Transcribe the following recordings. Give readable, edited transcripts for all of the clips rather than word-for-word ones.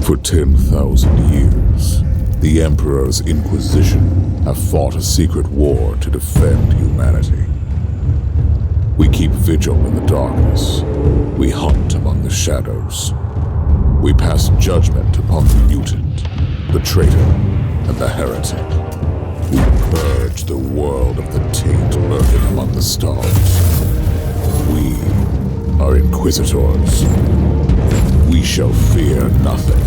For 10,000 years, the Emperor's Inquisition have fought a secret war to defend humanity. We keep vigil in the darkness. We hunt among the shadows. We pass judgment upon the mutant, the traitor, and the heretic. We purge the world of the taint lurking among the stars. We are Inquisitors. We shall fear nothing.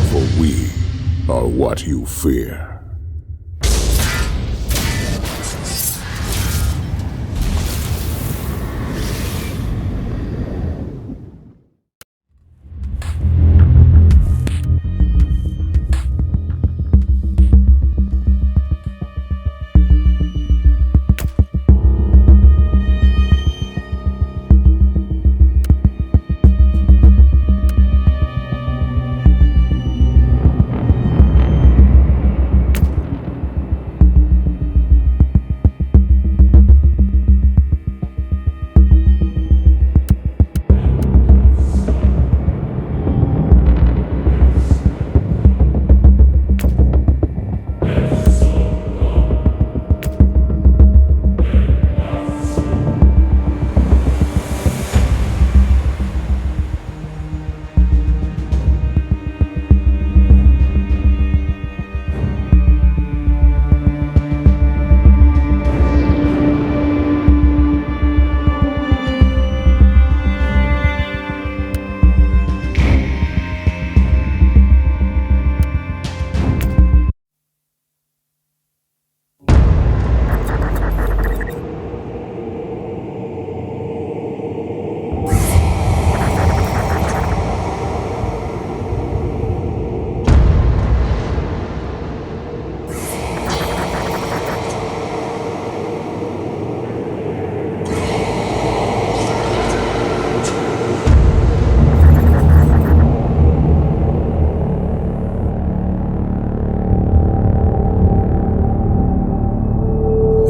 For we are what you fear.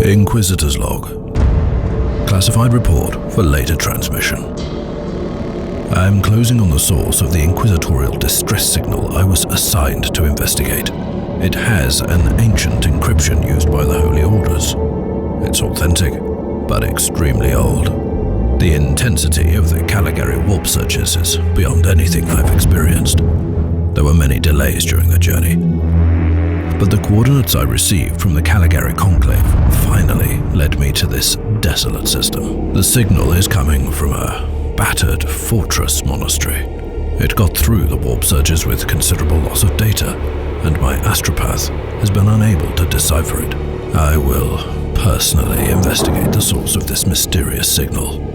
Inquisitor's log. Classified report for later transmission. I am closing on the source of the inquisitorial distress signal I was assigned to investigate. It has an ancient encryption used by the Holy Orders. It's authentic, but extremely old. The intensity of the Caligari warp searches is beyond anything I've experienced. There were many delays during the journey, but the coordinates I received from the Caligari Conclave finally led me to this desolate system. The signal is coming from a battered fortress monastery. It got through the warp surges with considerable loss of data, and my astropath has been unable to decipher it. I will personally investigate the source of this mysterious signal.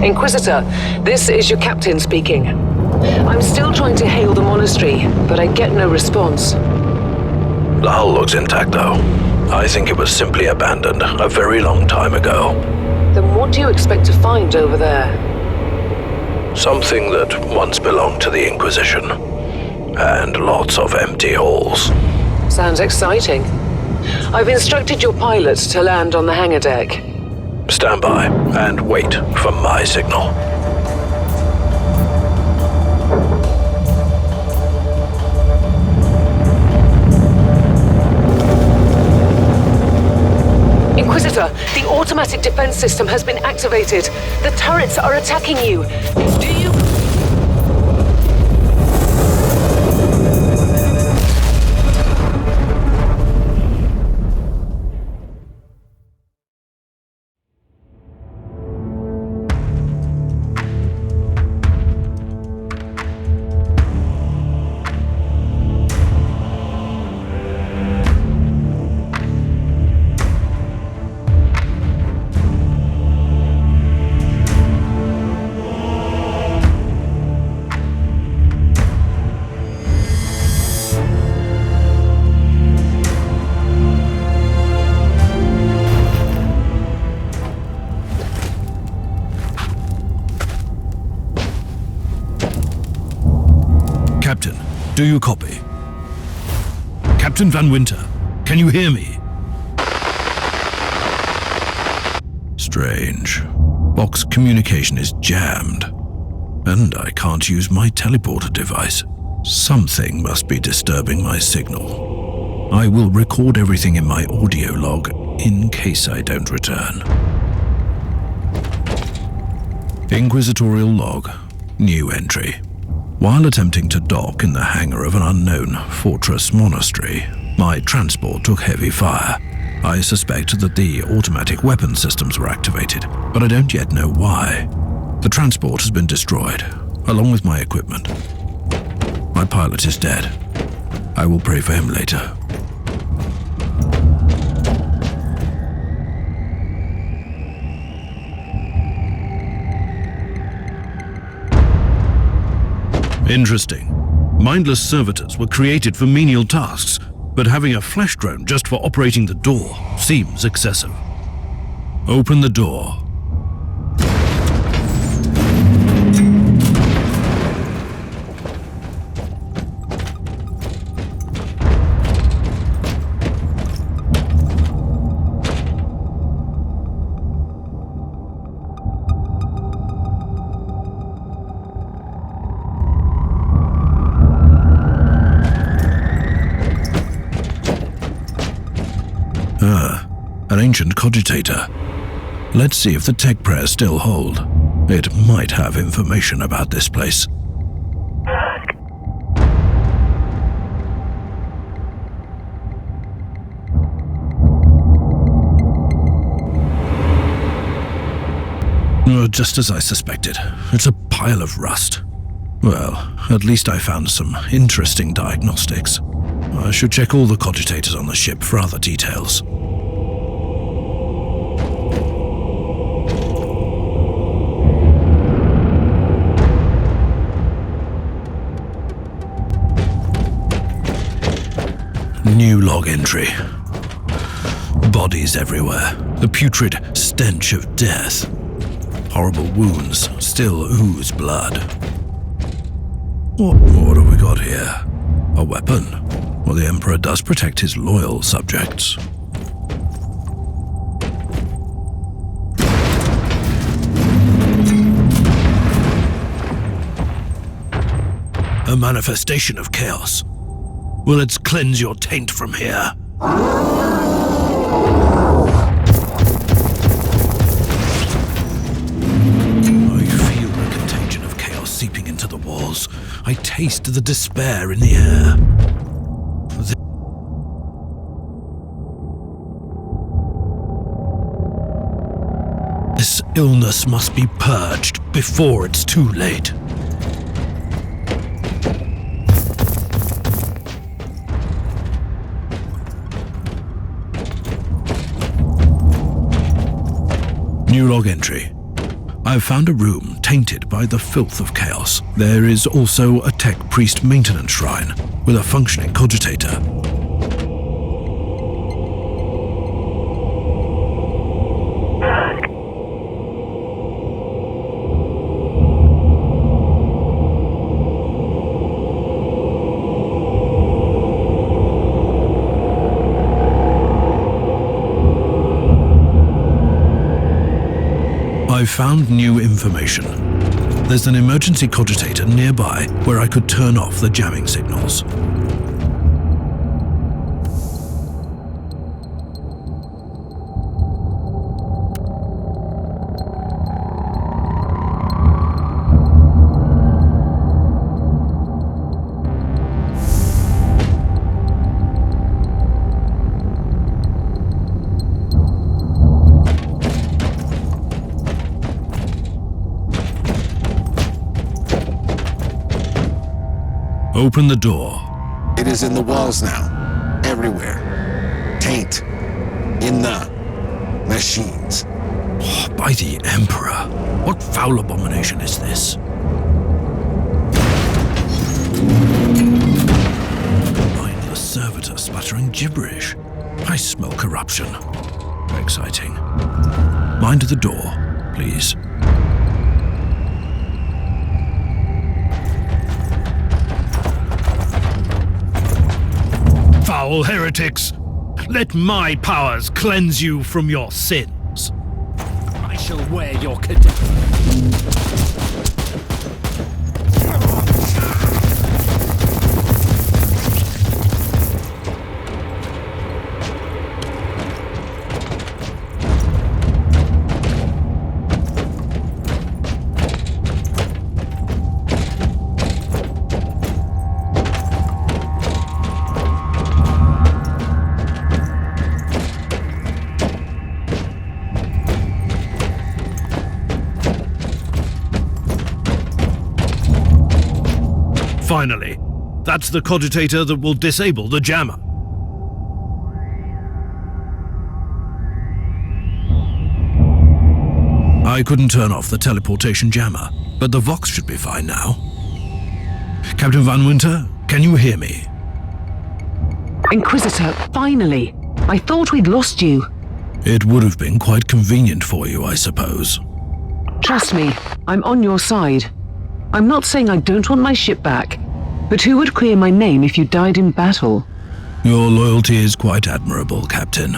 Inquisitor, this is your captain speaking. I'm still trying to hail the monastery, but I get no response. The hull looks intact, though. I think it was simply abandoned a very long time ago. Then what do you expect to find over there? Something that once belonged to the Inquisition. And lots of empty halls. Sounds exciting. I've instructed your pilots to land on the hangar deck. Stand by and wait for my signal. Inquisitor, the automatic defense system has been activated. The turrets are attacking you. Do you... Captain, do you copy? Captain Van Winter, can you hear me? Strange. Box communication is jammed, and I can't use my teleporter device. Something must be disturbing my signal. I will record everything in my audio log in case I don't return. Inquisitorial log. New entry. While attempting to dock in the hangar of an unknown fortress monastery, my transport took heavy fire. I suspect that the automatic weapon systems were activated, but I don't yet know why. The transport has been destroyed, along with my equipment. My pilot is dead. I will pray for him later. Interesting. Mindless servitors were created for menial tasks, but having a flash drone just for operating the door seems excessive. Open the door. An ancient cogitator. Let's see if the tech prayers still hold. It might have information about this place. Just as I suspected. It's a pile of rust. Well, at least I found some interesting diagnostics. I should check all the cogitators on the ship for other details. New log entry. Bodies everywhere. The putrid stench of death. Horrible wounds still ooze blood. What have we got here? A weapon? Well, the Emperor does protect his loyal subjects. A manifestation of chaos. Will it cleanse your taint from here? I feel the contagion of chaos seeping into the walls. I taste the despair in the air. This illness must be purged before it's too late. New log entry. I've found a room tainted by the filth of chaos. There is also a tech priest maintenance shrine with a functioning cogitator. I've found new information. There's an emergency cogitator nearby where I could turn off the jamming signals. Open the door. It is in the walls now. Everywhere. Taint. In the machines. By the Emperor. What foul abomination is this? Mindless servitor sputtering gibberish. I smell corruption. Exciting. Mind the door, please. Foul heretics! Let my powers cleanse you from your sins. I I shall wear your cadaver. Finally, that's the cogitator that will disable the jammer. I couldn't turn off the teleportation jammer, but the Vox should be fine now. Captain Van Winter, can you hear me? Inquisitor, finally! I thought we'd lost you. It would have been quite convenient for you, I suppose. Trust me, I'm on your side. I'm not saying I don't want my ship back, but who would clear my name if you died in battle? Your loyalty is quite admirable, Captain.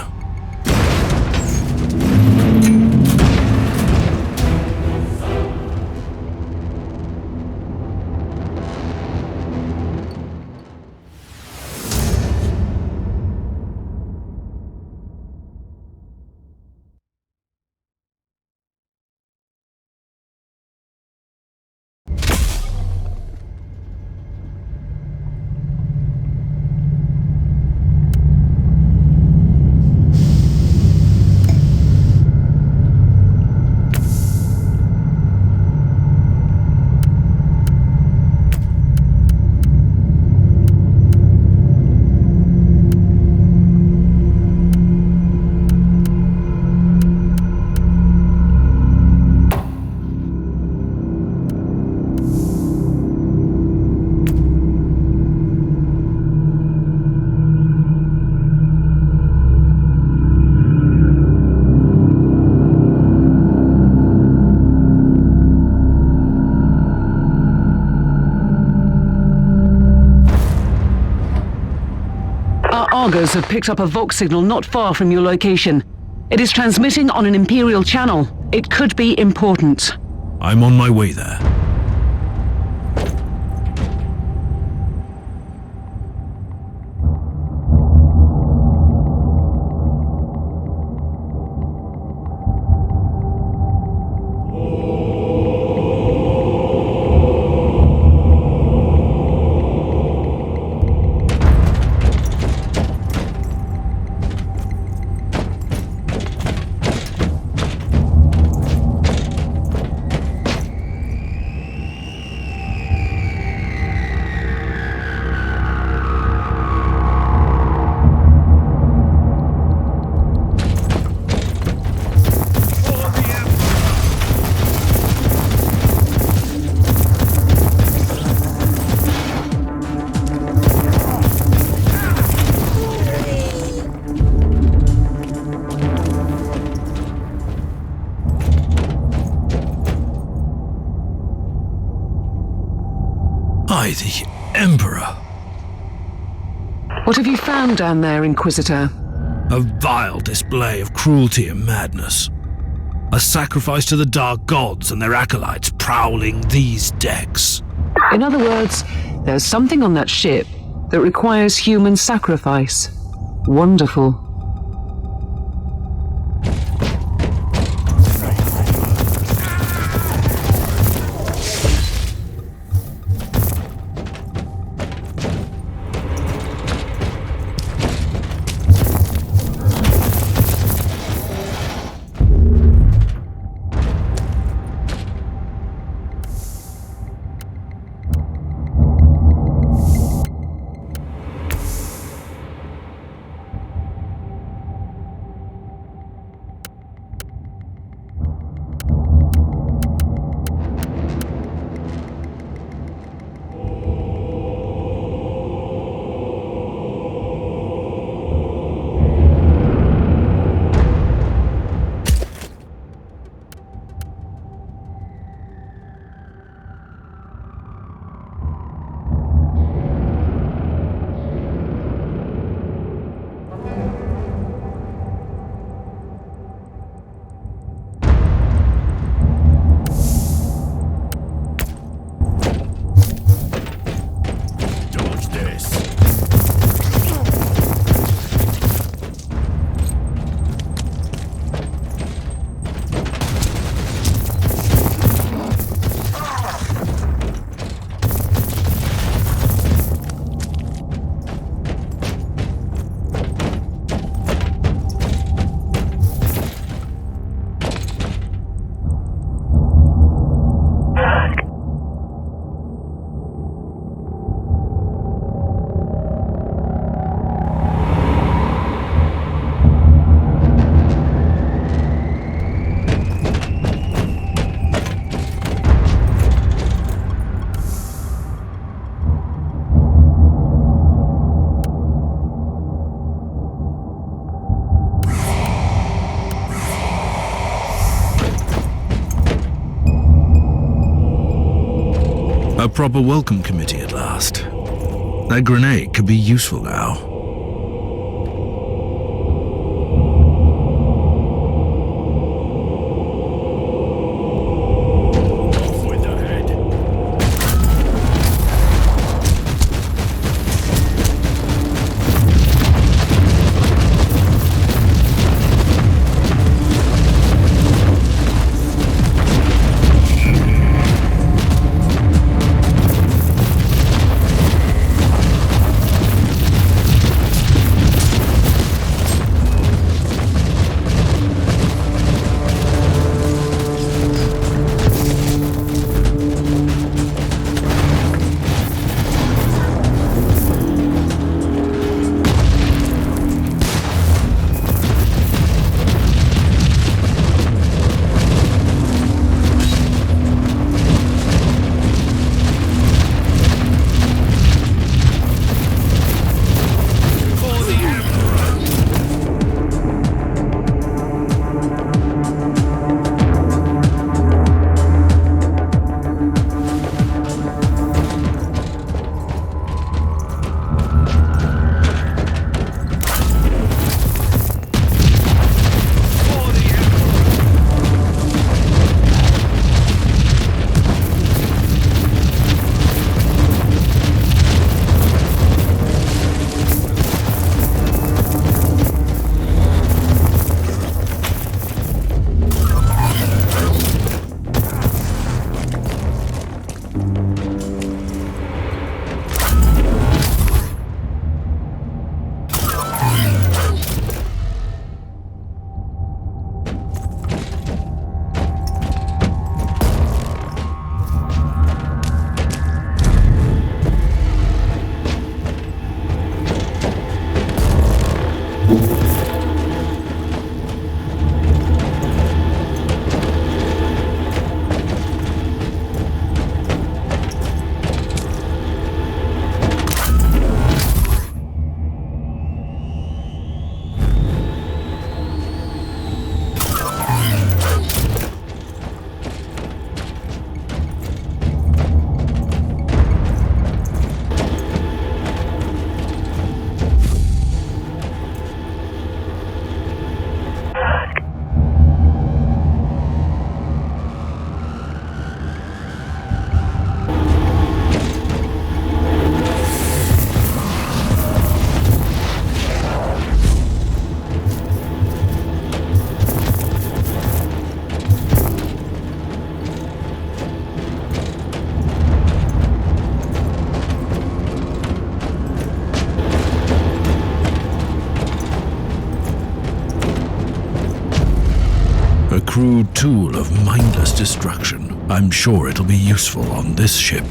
Argos have picked up a Vox signal not far from your location. It is transmitting on an Imperial channel. It could be important. I'm on my way there. I, the Emperor. What have you found down there, Inquisitor? A vile display of cruelty and madness. A sacrifice to the dark gods and their acolytes prowling these decks. In other words, there's something on that ship that requires human sacrifice. Wonderful. proper welcome committee at last. That grenade could be useful now. A crude tool of mindless destruction. I'm sure it'll be useful on this ship.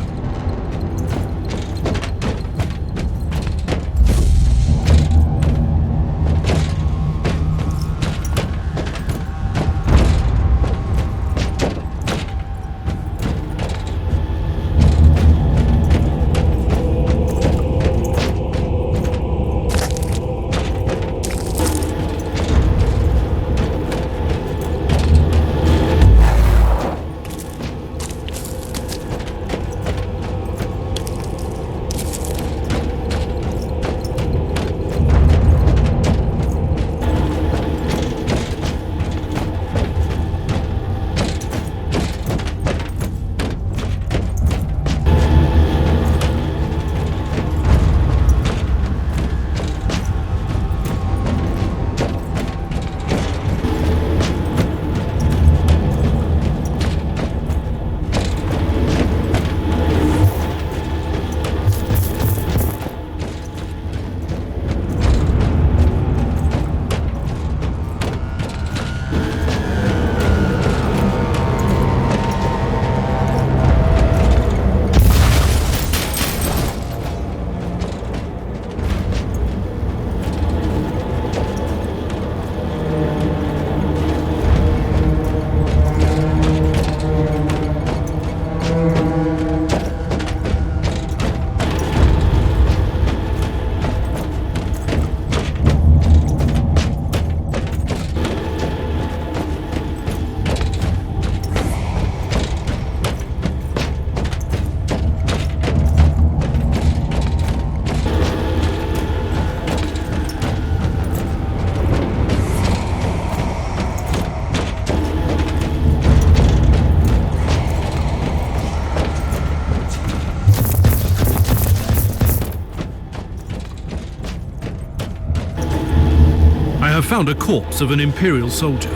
have found a corpse of an Imperial soldier.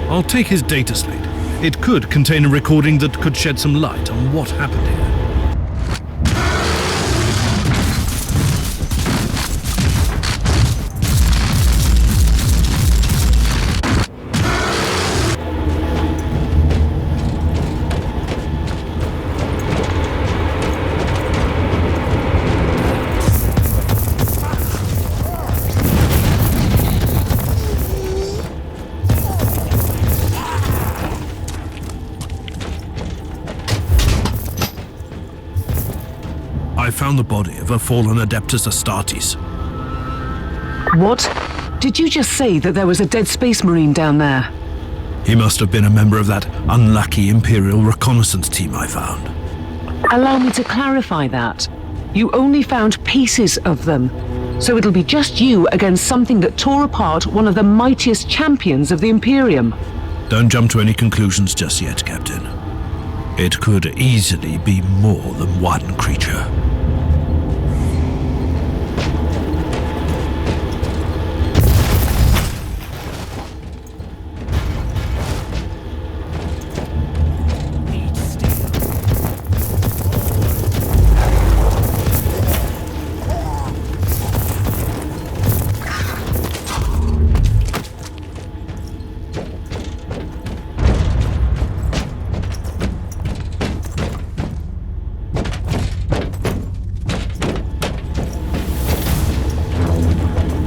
I'll take his data slate. It could contain a recording that could shed some light on what happened here. I found the body of a fallen Adeptus Astartes. What? Did you just say that there was a dead Space Marine down there? He must have been a member of that unlucky Imperial reconnaissance team I found. Allow me to clarify that. You only found pieces of them. So it'll be just you against something that tore apart one of the mightiest champions of the Imperium. Don't jump to any conclusions just yet, Captain. It could easily be more than one creature.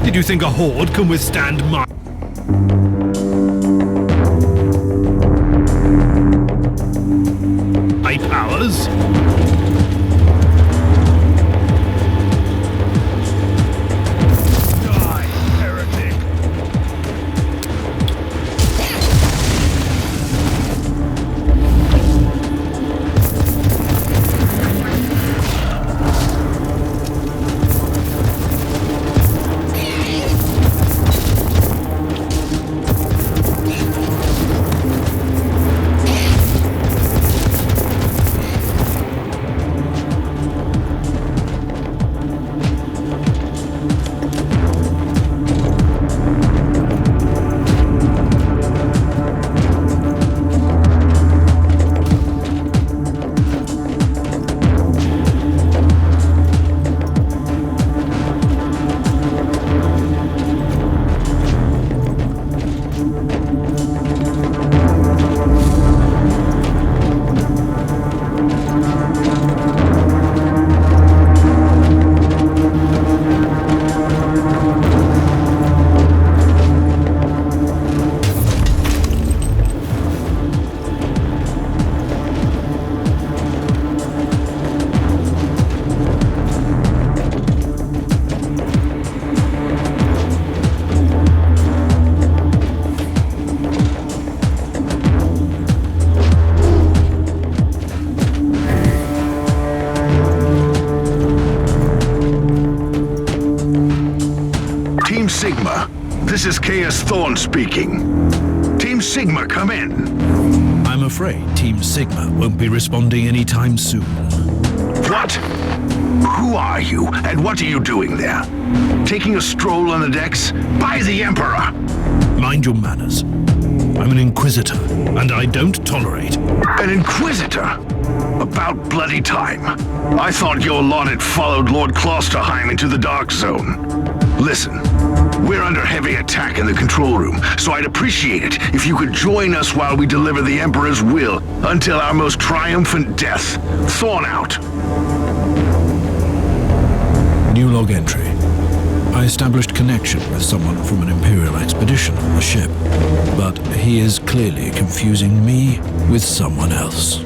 Did you think a horde can withstand my powers? Die, heretic! Sigma. This is Chaos Thorn speaking. Team Sigma, come in. I'm afraid Team Sigma won't be responding anytime soon. What? Who are you, and what are you doing there? Taking a stroll on the decks? By the Emperor! Mind your manners. I'm an Inquisitor, and I don't tolerate... An Inquisitor? About bloody time. I thought your lot had followed Lord Klosterheim into the Dark Zone. Listen, we're under heavy attack in the control room, so I'd appreciate it if you could join us while we deliver the Emperor's will until our most triumphant death. Thorn out. New log entry. I established connection with someone from an Imperial expedition on the ship, but he is clearly confusing me with someone else.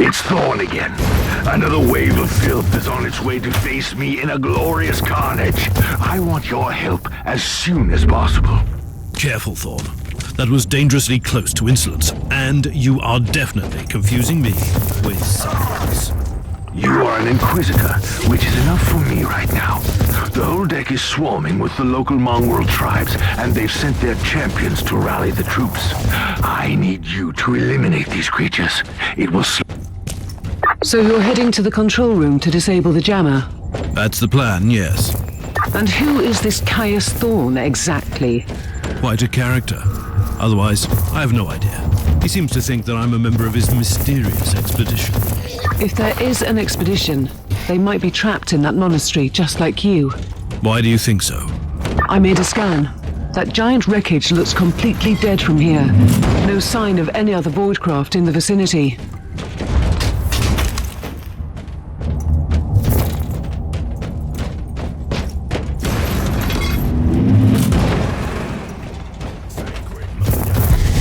It's Thorn again. Another wave of filth is on its way to face me in a glorious carnage. I want your help as soon as possible. Careful, Thorn. That was dangerously close to insolence, and you are definitely confusing me with someone else. You are an Inquisitor, which is enough for me right now. The whole deck is swarming with the local mongrel tribes, and they've sent their champions to rally the troops. I need you to eliminate these creatures. It will So you're heading to the control room to disable the jammer? That's the plan, yes. And who is this Caius Thorn exactly? Quite a character. Otherwise, I have no idea. He seems to think that I'm a member of his mysterious expedition. If there is an expedition, they might be trapped in that monastery just like you. Why do you think so? I made a scan. That giant wreckage looks completely dead from here. No sign of any other voidcraft in the vicinity.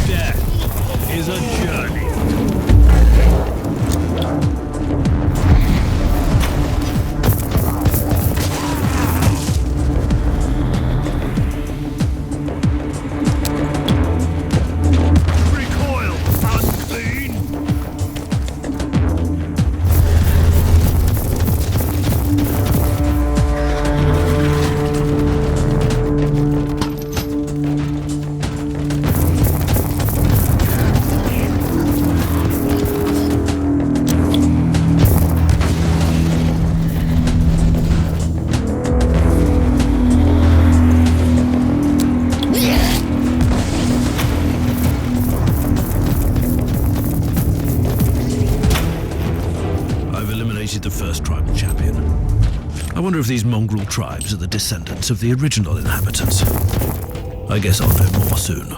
Death is a journey. recoil, unclean! I've eliminated the first tribal champion. I wonder if these mongrel tribes are the descendants of the original inhabitants. I guess I'll know more soon.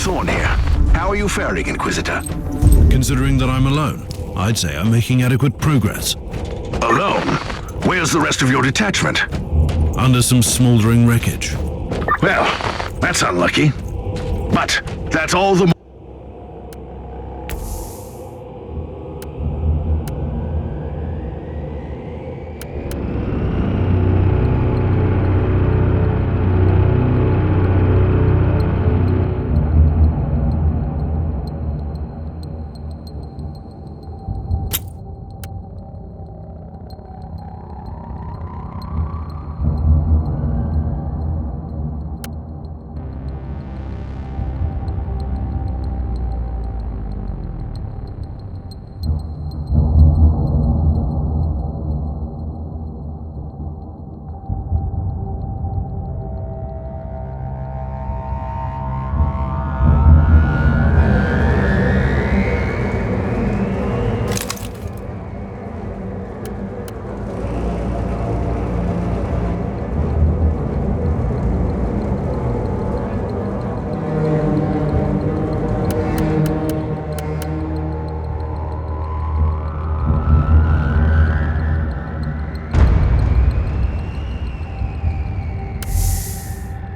Thorn here. How are you faring, Inquisitor? Considering that I'm alone, I'd say I'm making adequate progress. Alone? Where's the rest of your detachment? Under some smoldering wreckage. Well, that's unlucky. But that's all the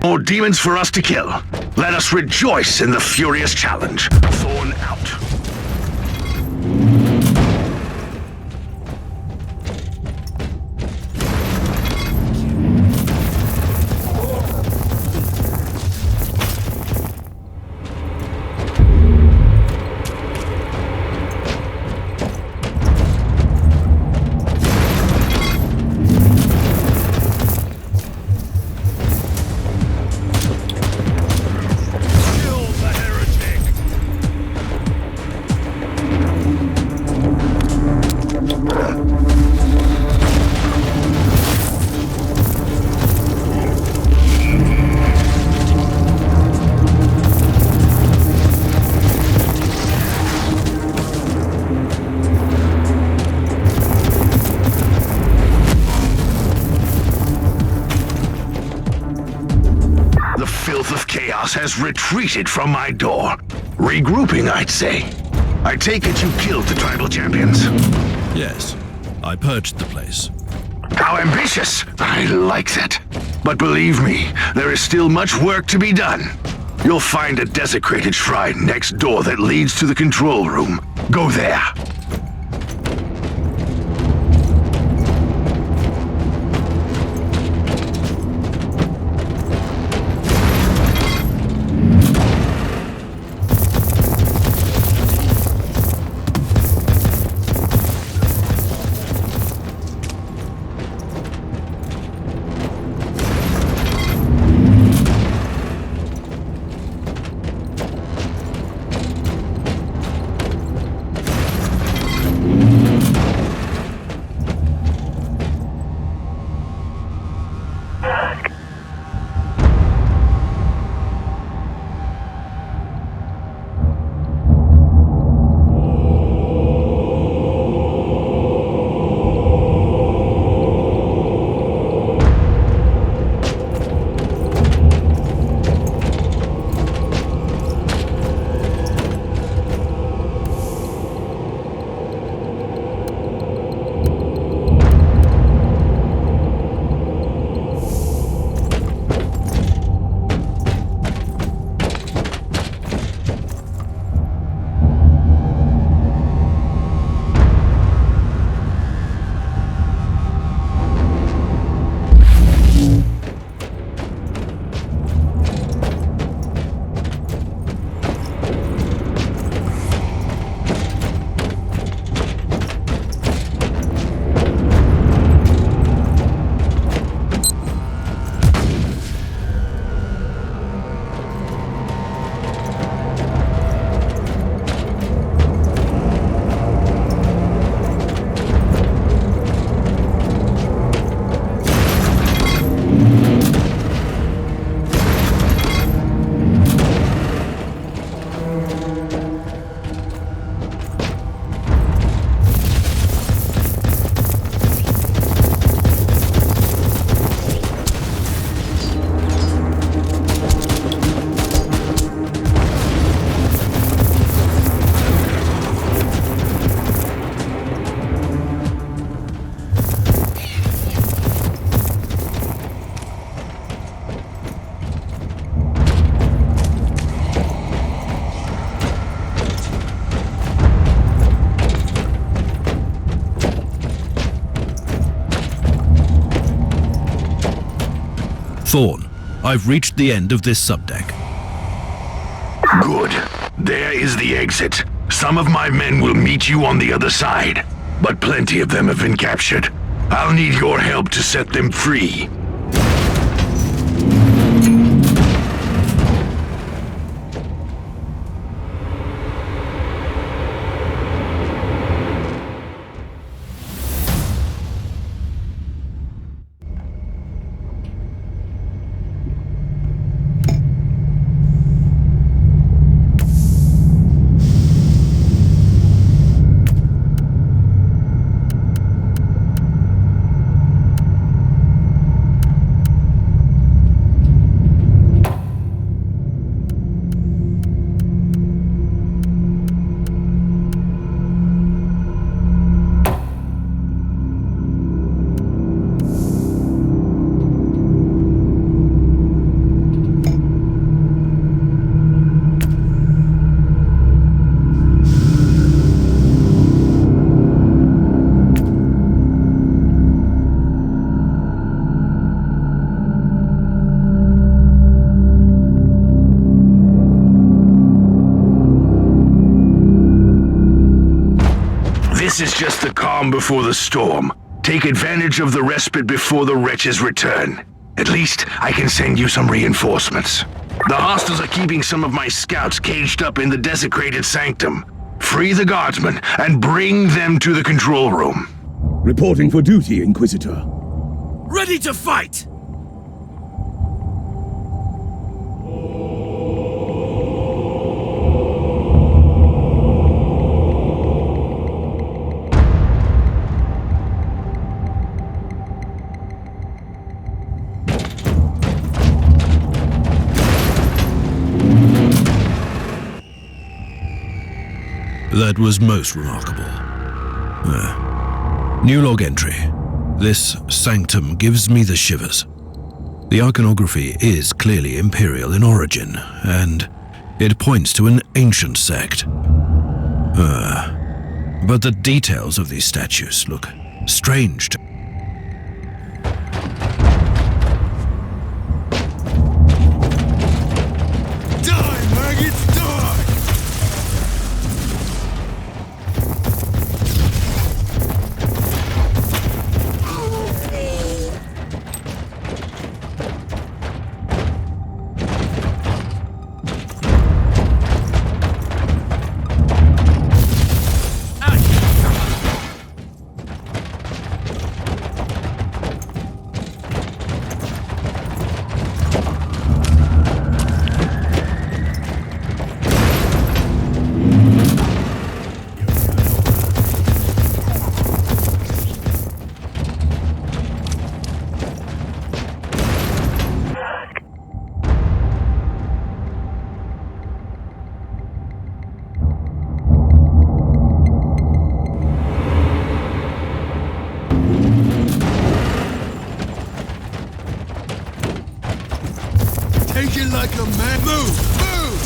More demons for us to kill. Let us rejoice in the furious challenge. Thorn out. Has retreated from my door. Regrouping, I'd say. I take it you killed the tribal champions? Yes, I purged the place. How ambitious! I like that. But believe me, there is still much work to be done. You'll find a desecrated shrine next door that leads to the control room. Go there. Thorn, I've reached the end of this subdeck. Good. There is the exit. Some of my men will meet you on the other side, but plenty of them have been captured. I'll need your help to set them free. This is just the calm before the storm. Take advantage of the respite before the wretches return. At least, I can send you some reinforcements. The hostiles are keeping some of my scouts caged up in the desecrated sanctum. Free the guardsmen and bring them to the control room. Reporting for duty, Inquisitor. Ready to fight! That was most remarkable. New log entry. This sanctum gives me the shivers. The iconography is clearly imperial in origin, and it points to an ancient sect. But the details of these statues look strange to Die, maggots, die! Take it like a man. Move! Move!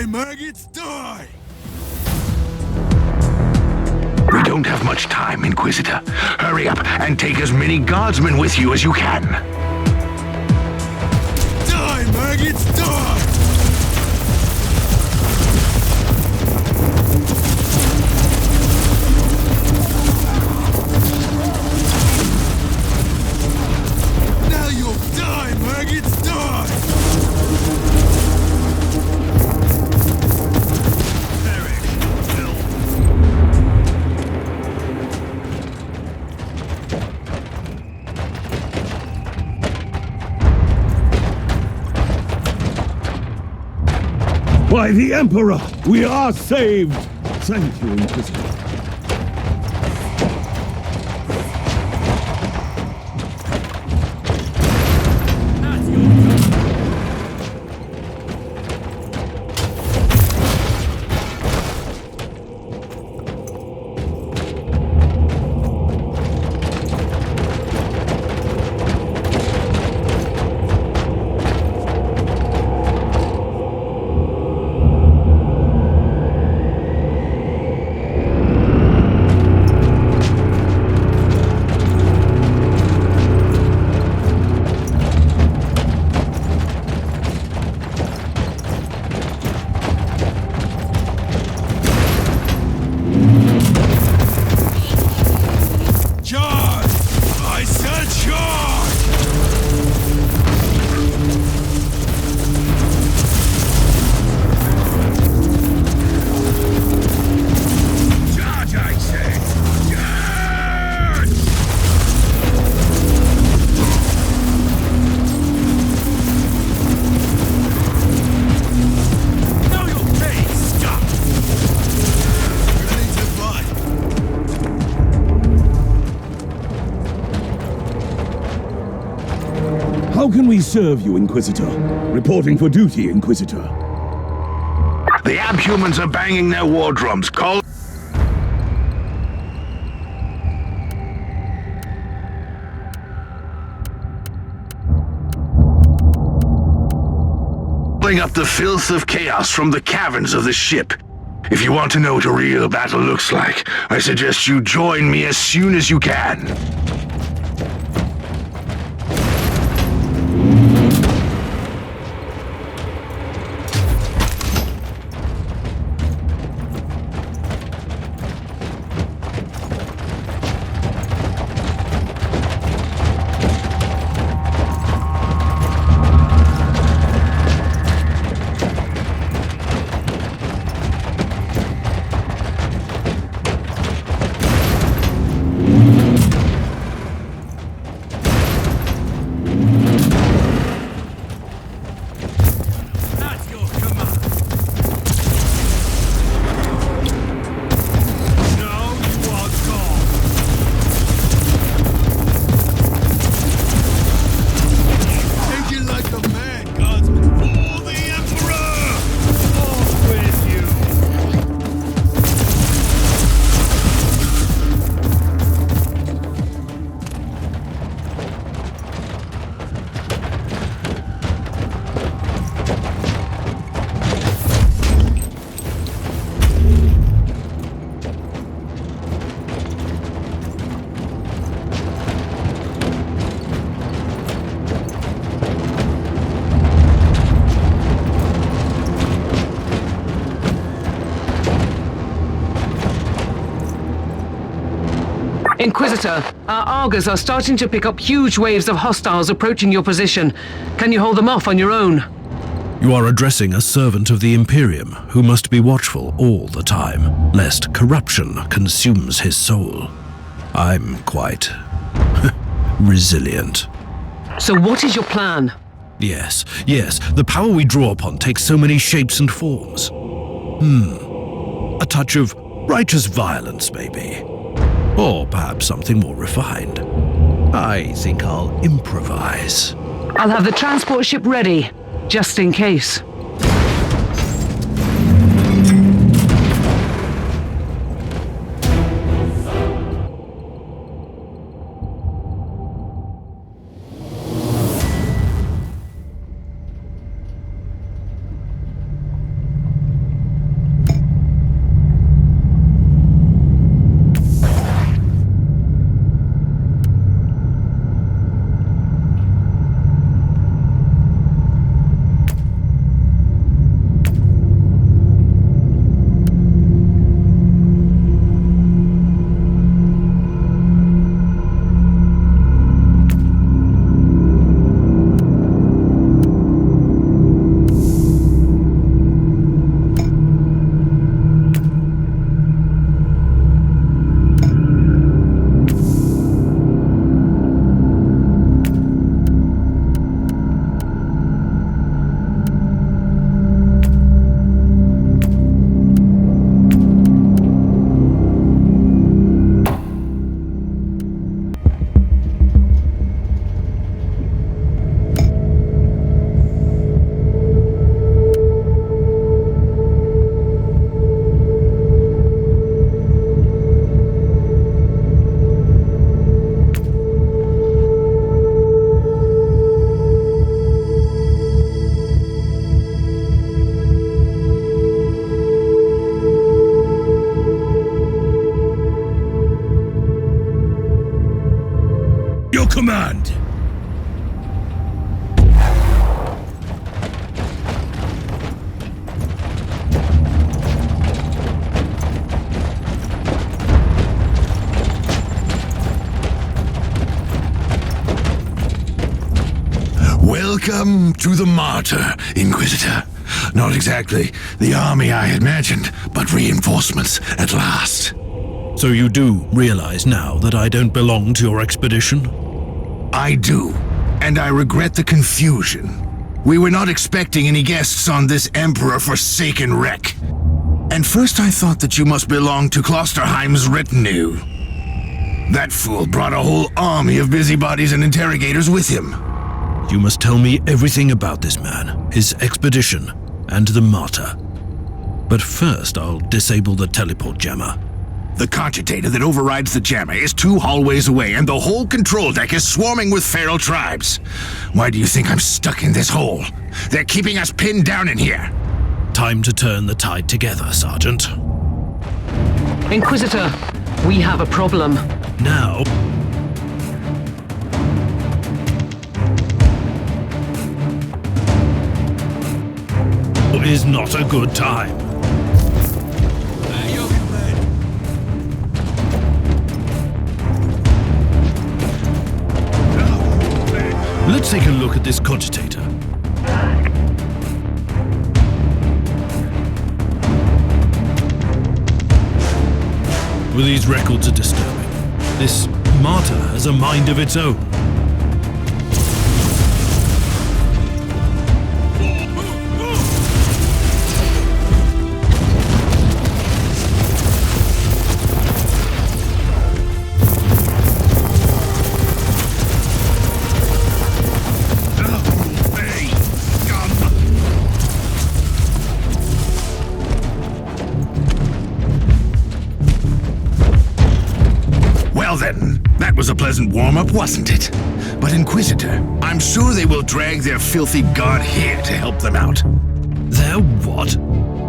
Maggots, die! We don't have much time, Inquisitor. Hurry up and take as many guardsmen with you as you can. Die, maggots, die! Now you'll die, maggots, die! By the Emperor, we are saved! Thank you, Inquisitor. How can we serve you, Inquisitor? Reporting for duty, Inquisitor. The The abhumans are banging their war drums, calling up the filth of chaos from the caverns of the ship. If you want to know what a real battle looks like, I suggest you join me as soon as you can. Inquisitor, our Argos are starting to pick up huge waves of hostiles approaching your position. Can you hold them off on your own? You are addressing a servant of the Imperium who must be watchful all the time, lest corruption consumes his soul. I'm quite resilient. So what is your plan? Yes, the power we draw upon takes so many shapes and forms. A touch of righteous violence, maybe. Or perhaps something more refined. I think I'll improvise. I'll have the transport ship ready, just in case. Command! Welcome to the Martyr, Inquisitor. Not exactly the army I had imagined, but reinforcements at last. So you do realize now that I don't belong to your expedition? I do, and I regret the confusion. We were not expecting any guests on this Emperor-forsaken wreck. And first I thought that you must belong to Klosterheim's retinue. That fool brought a whole army of busybodies and interrogators with him. You must tell me everything about this man, his expedition, and the Martyr. But first, I'll disable the teleport jammer. The cogitator that overrides the jammer is 2 hallways away, and the whole control deck is swarming with feral tribes. Why do you think I'm stuck in this hole? They're keeping us pinned down in here. Time to turn the tide together, Sergeant. Inquisitor, we have a problem. Now... is not a good time. Let's take a look at this cogitator. Well, these records are disturbing. This Martyr has a mind of its own. Well then, that was a pleasant warm-up, wasn't it? But Inquisitor, I'm sure they will drag their filthy god here to help them out. Their what?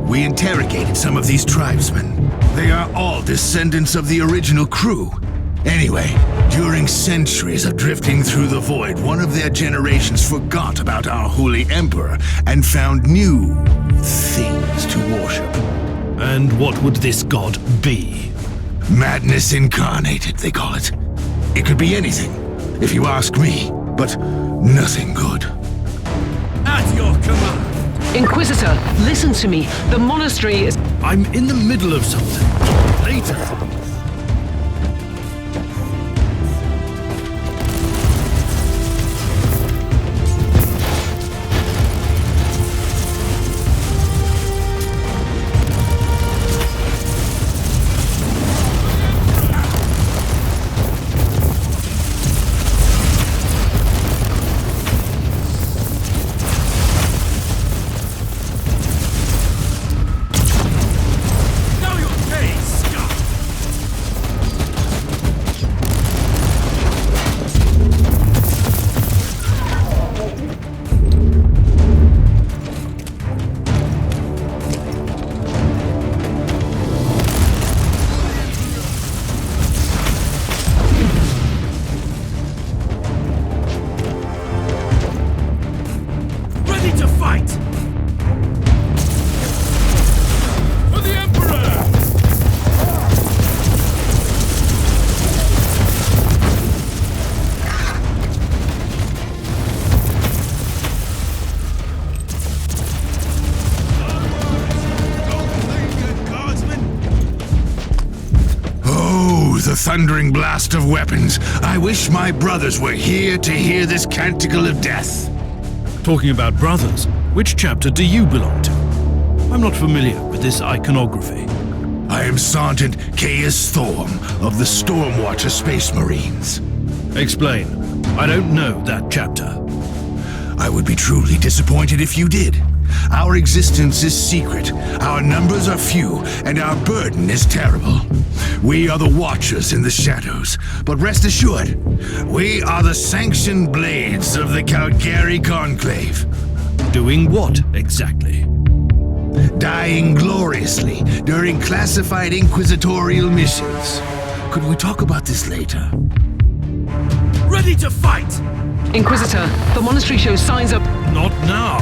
We interrogated some of these tribesmen. They are all descendants of the original crew. Anyway, during centuries of drifting through the void, one of their generations forgot about our holy emperor and found new things to worship. And what would this god be? Madness incarnated, they call it. It could be anything, if you ask me, but nothing good. At your command. Inquisitor, listen to me. The monastery is... I'm in the middle of something. Later. The thundering blast of weapons. I wish my brothers were here to hear this canticle of death. Talking about brothers, which chapter do you belong to? I'm not familiar with this iconography. I am Sergeant Caius Thorm of the Stormwatcher Space Marines. Explain. I don't know that chapter. I would be truly disappointed if you did. Our existence is secret, our numbers are few, and our burden is terrible. We are the Watchers in the shadows, but rest assured, we are the sanctioned blades of the Calgary Conclave. Doing what, exactly? Dying gloriously during classified inquisitorial missions. Could we talk about this later? Ready to fight! Inquisitor, the monastery shows signs of... Not now.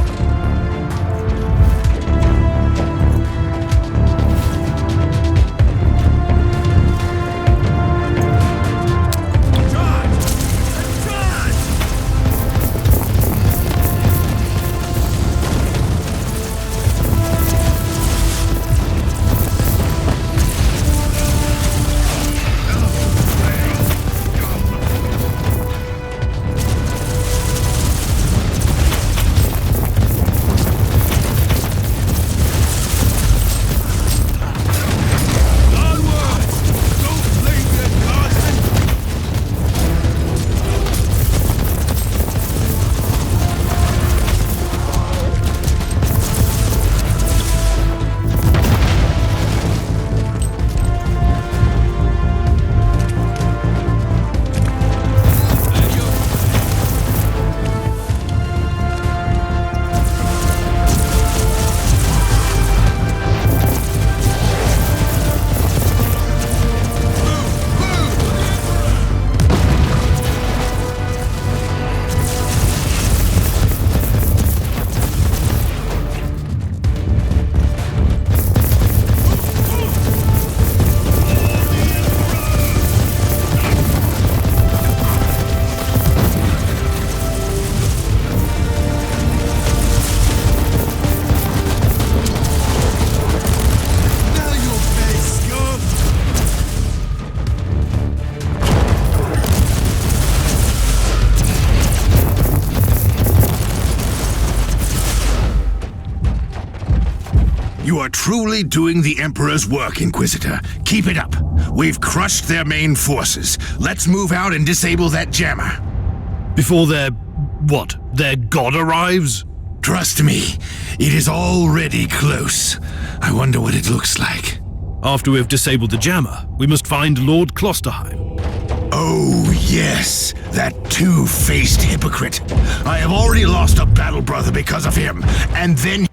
are truly doing the Emperor's work, Inquisitor. Keep it up. We've crushed their main forces. Let's move out and disable that jammer. Before their god arrives? Trust me, it is already close. I wonder what it looks like. After we've disabled the jammer, we must find Lord Klosterheim. Oh, yes, that two-faced hypocrite. I have already lost a battle brother because of him, and then...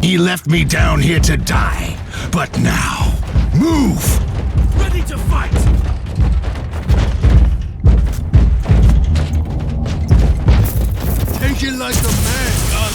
He left me down here to die. But now, move! Ready to fight! Take it like a man, God.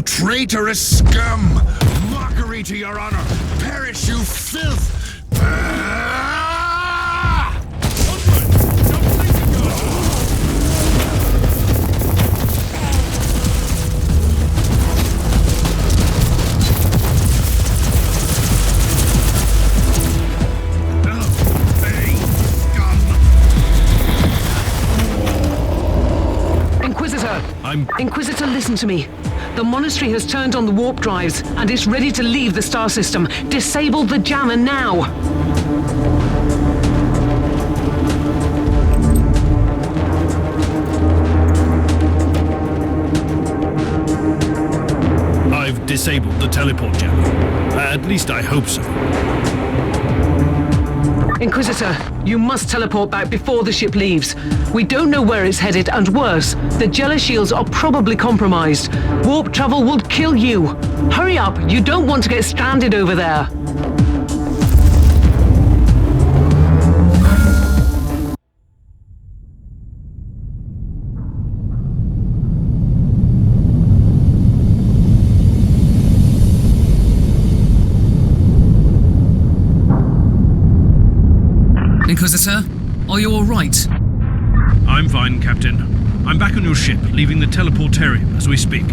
Traitorous scum! Mockery to your honor! Perish, you filth! Inquisitor, listen to me. The monastery has turned on the warp drives and is ready to leave the star system. Disable the jammer now! I've disabled the teleport jammer. At least I hope so. Inquisitor, you must teleport back before the ship leaves. We don't know where it's headed, and worse, the Jella shields are probably compromised. Warp travel will kill you. Hurry up, you don't want to get stranded over there. Inquisitor, are you all right? I'm fine, Captain. I'm back on your ship, leaving the teleportarium as we speak.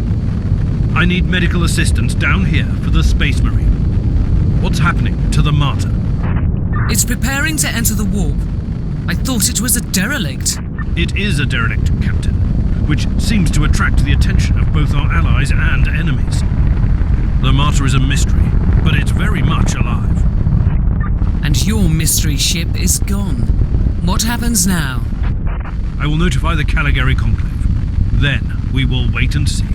I need medical assistance down here for the Space Marine. What's happening to the Martyr? It's preparing to enter the warp. I thought it was a derelict. It is a derelict, Captain, which seems to attract the attention of both our allies and enemies. The Martyr is a mystery, but it's very much alive. And your mystery ship is gone. What happens now? I will notify the Caligari Conclave. Then we will wait and see.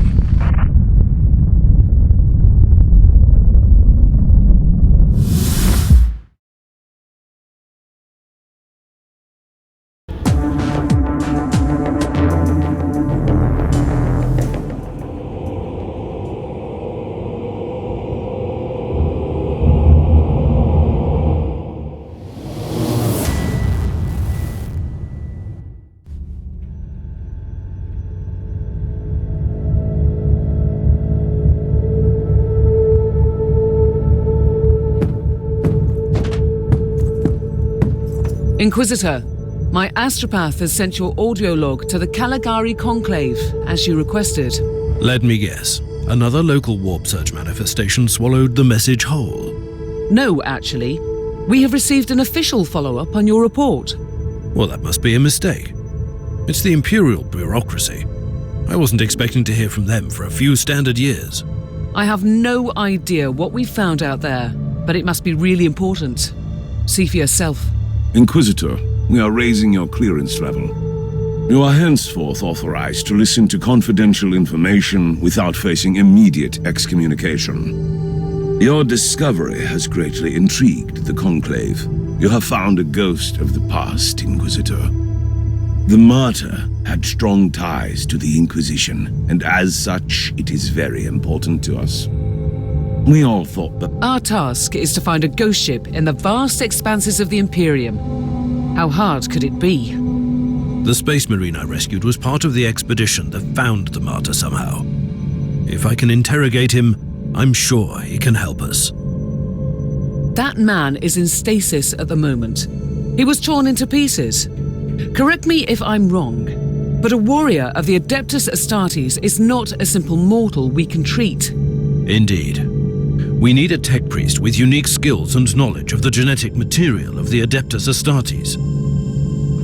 Inquisitor, my astropath has sent your audio log to the Caligari Conclave, as you requested. Let me guess. Another local warp surge manifestation swallowed the message whole. No, actually. We have received an official follow-up on your report. Well, that must be a mistake. It's the Imperial bureaucracy. I wasn't expecting to hear from them for a few standard years. I have no idea what we found out there, but it must be really important. See for yourself. Inquisitor, we are raising your clearance level. You are henceforth authorized to listen to confidential information without facing immediate excommunication. Your discovery has greatly intrigued the Conclave. You have found a ghost of the past, Inquisitor. The Martyr had strong ties to the Inquisition, and as such, it is very important to us. We all thought that Our task is to find a ghost ship in the vast expanses of the Imperium. How hard could it be? The Space Marine I rescued was part of the expedition that found the Martyr somehow. If I can interrogate him, I'm sure he can help us. That man is in stasis at the moment. He was torn into pieces. Correct me if I'm wrong, but a warrior of the Adeptus Astartes is not a simple mortal we can treat. Indeed. We need a tech priest with unique skills and knowledge of the genetic material of the Adeptus Astartes.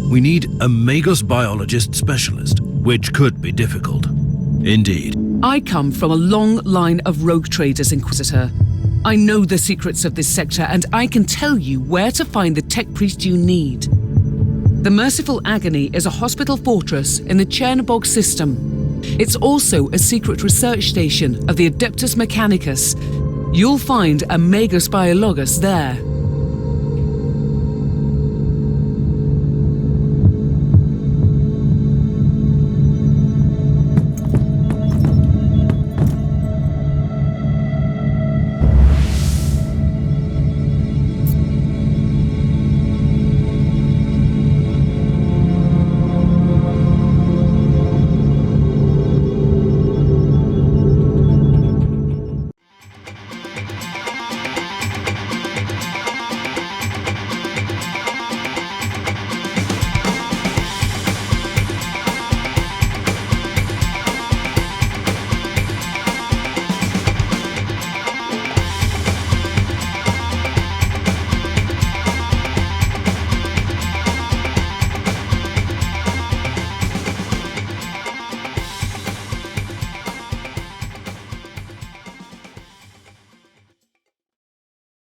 We need a Magos biologist specialist, which could be difficult. Indeed. I come from a long line of rogue traders, Inquisitor. I know the secrets of this sector, and I can tell you where to find the tech priest you need. The Merciful Agony is a hospital fortress in the Chernobog system. It's also a secret research station of the Adeptus Mechanicus. You'll find a Magos Biologus there.